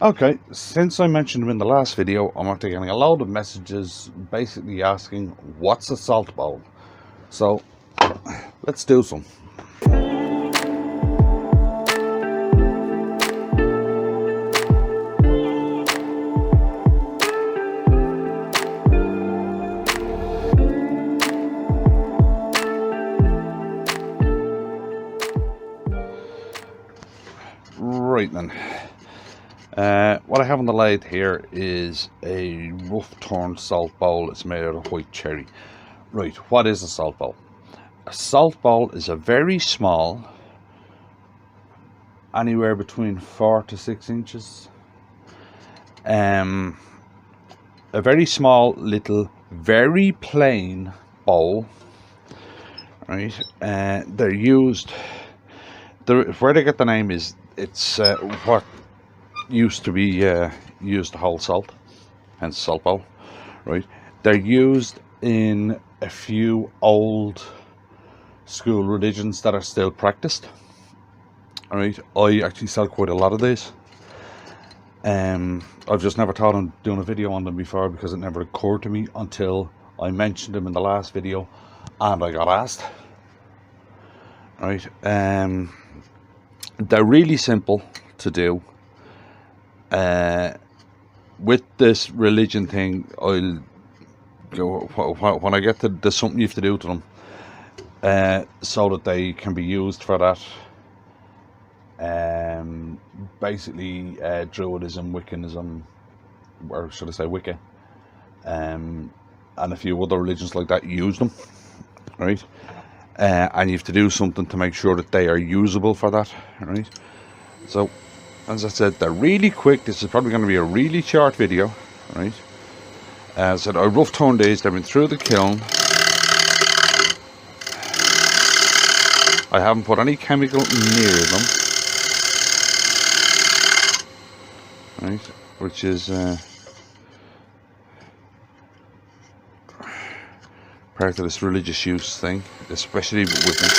Okay, since I mentioned them in the last video, I'm after getting a load of messages basically asking what's a salt bowl. So let's do some. Right then. What I have on the lathe here is a rough turned salt bowl. It's made out of white cherry. Right, what is a salt bowl? A salt bowl is a very small, anywhere between 4 to 6 inches, a very small little, very plain bowl. Right, they're used. Where they get the name is it's what used to be used to hold salt, hence salt bowl. Right, they're used in a few old school religions that are still practiced. All right, I actually sell quite a lot of these. I've just never thought of doing a video on them before because it never occurred to me until I mentioned them in the last video and I got asked. All right, they're really simple to do. With this religion thing, I'll go when I get to there's something you have to do to them, so that they can be used for that. Basically, Druidism, Wiccanism, or should I say Wicca, and a few other religions like that use them, right? And you have to do something to make sure that they are usable for that, right? So, as I said, they're really quick. This is probably going to be a really short video, right? As I said, I rough turned these. They've been through the kiln. I haven't put any chemical near them, right? Which is part of this religious use thing, especially with Wiccan.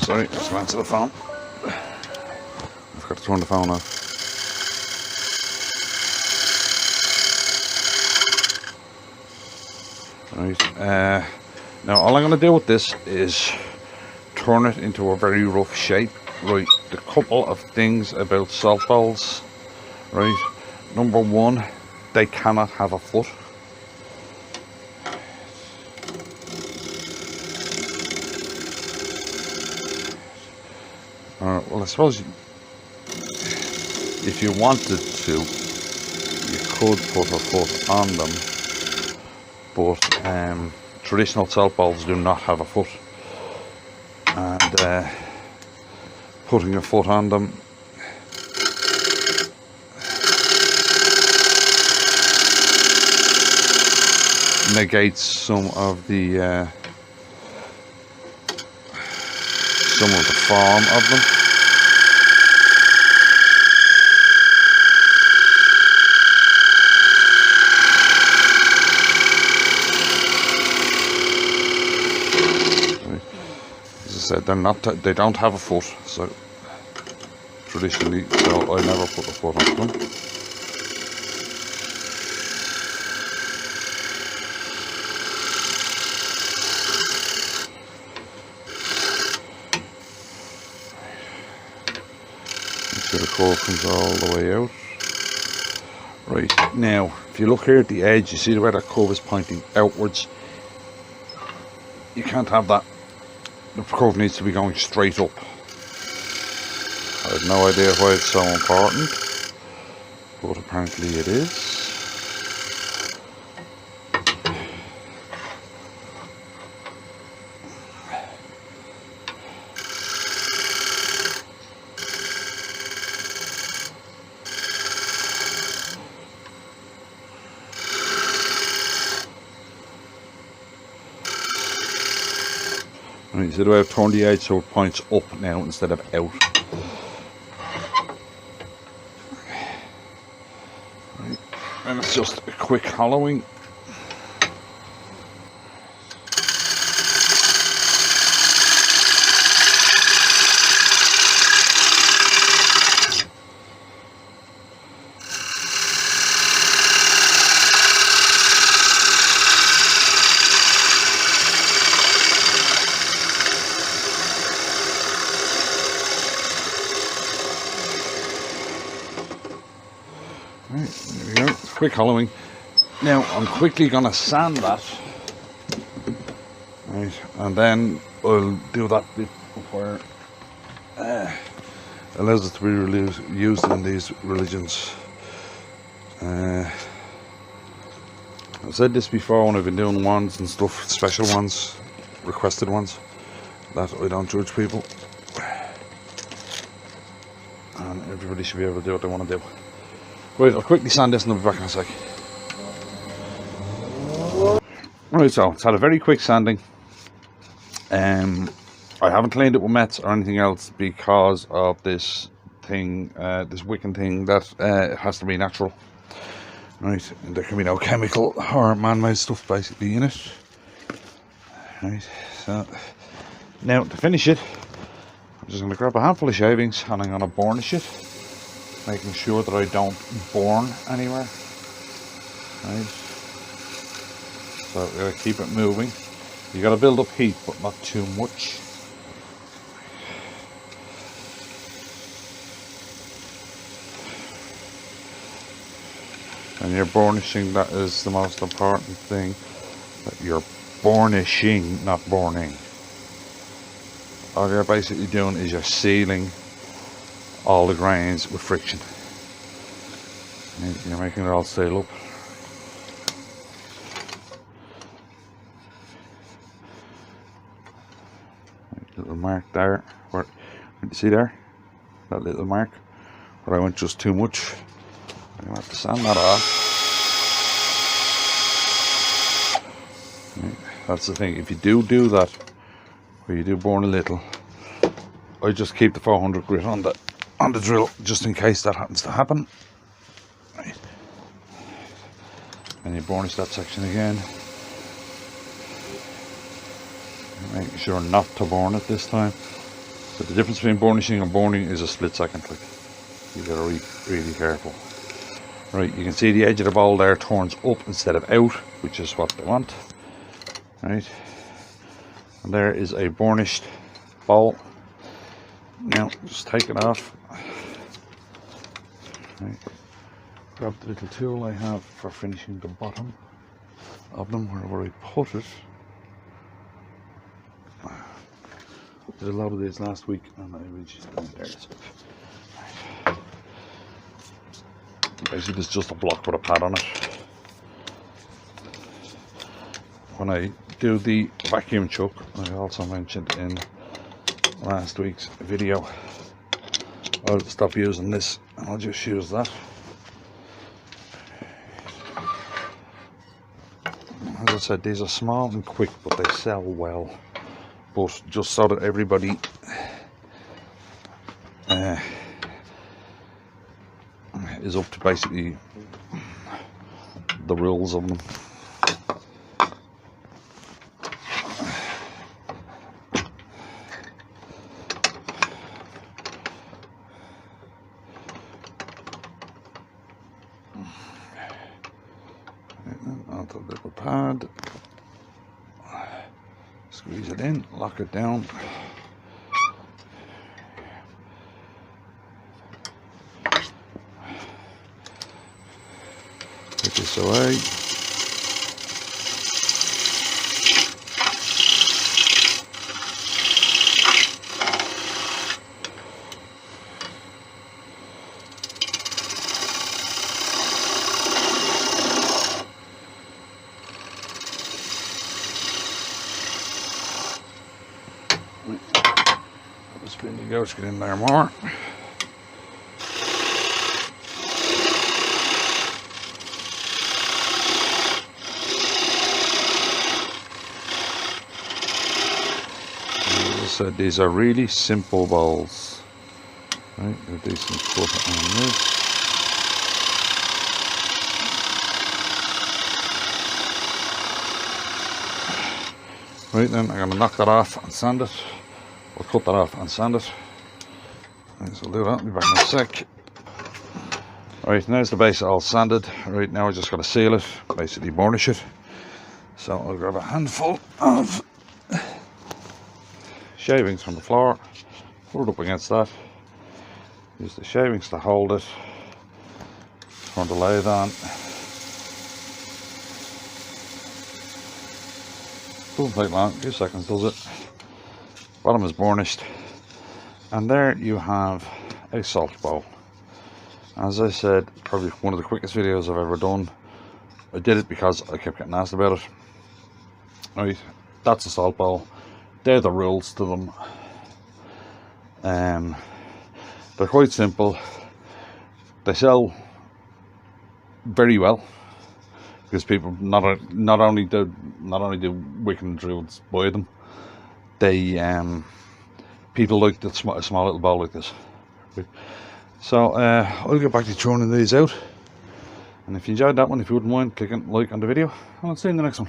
Sorry, just answer the phone. I've got to turn the phone off. Right. Now all I'm going to do with this is turn it into a very rough shape. Right. A couple of things about salt bowls. Right. Number one, they cannot have a foot. Well, I suppose if you wanted to, you could put a foot on them, but traditional salt bowls do not have a foot, and putting a foot on them negates some of the form of them. As I said, they don't have a foot, so traditionally, so I never put a foot on them. The core comes all the way out. Right, now if you look here at the edge, you see where that curve is pointing outwards. You can't have that. The curve needs to be going straight up. I have no idea why it's so important, but apparently it is. Right, so the way I've turned the edge so it points up now instead of out. Right. And it's just a quick hollowing. quick hollowing. Now I'm quickly going to sand that, right, and then I'll do that bit where allows it to be used in these religions. I've said this before when I've been doing ones and stuff, special ones, requested ones, that I don't judge people, and everybody should be able to do what they want to do. Right, I'll quickly sand this and I'll be back in a sec. Right, so it's had a very quick sanding. I haven't cleaned it with mets or anything else because of this thing, this Wiccan thing, that it has to be natural. Right, and there can be no chemical or man-made stuff basically in it. Right, so now to finish it, I'm just going to grab a handful of shavings and I'm going to burnish it, making sure that I don't burn anywhere. Right, so we're going to keep it moving. You got to build up heat, but not too much. And you're burnishing, that is the most important thing, that you're burnishing, not burning. All you're basically doing is you're sealing all the grains with friction. And you're making it all seal up. Little mark there, where you see there, that little mark where I went just too much. I'm going to have to sand that off. Right. That's the thing, if you do that, where you do burn a little, I just keep the 400 grit on the drill, just in case that happens to happen. Right. And you burnish that section again. Making sure not to burn it this time. So the difference between burnishing and burning is a split second click. You gotta be really careful. Right, you can see the edge of the bowl there turns up instead of out, which is what they want. Right, and there is a burnished bowl. Now just take it off. Right. Grab the little tool I have for finishing the bottom of them, wherever I put it. Did a lot of this last week and I reached there. Right. Basically there's just a block with a pad on it. When I do the vacuum chuck, I also mentioned in last week's video, I'll stop using this and I'll just use that. As I said, these are small and quick, but they sell well. But just so that everybody is up to basically the rules of them. Onto the little pad. Squeeze it in, lock it down. Take this away. Spin the ghost, get in there more. As I said, these are really simple bowls. Right, a decent foot on this. Right then, I'm going to knock that off and sand it. I'll cut that off and sand it. Right, so I'll do that, I'll be back in a sec. Right, now the base all sanded. Right, now I just got to seal it, basically burnish it. So I'll grab a handful of shavings from the floor, put it up against that. Use the shavings to hold it. Turn the lathe on. Doesn't take long, a few seconds does it. Bottom is burnished, and there you have a salt bowl. As I said, probably one of the quickest videos I've ever done. I did it because I kept getting asked about it. Right, that's a salt bowl. They're the rules to them. They're quite simple. They sell very well because people not only do Wiccan druids buy them. They people like the small little bowl like this. So I'll get back to churning these out. And if you enjoyed that one, if you wouldn't mind clicking like on the video, and I'll see you in the next one.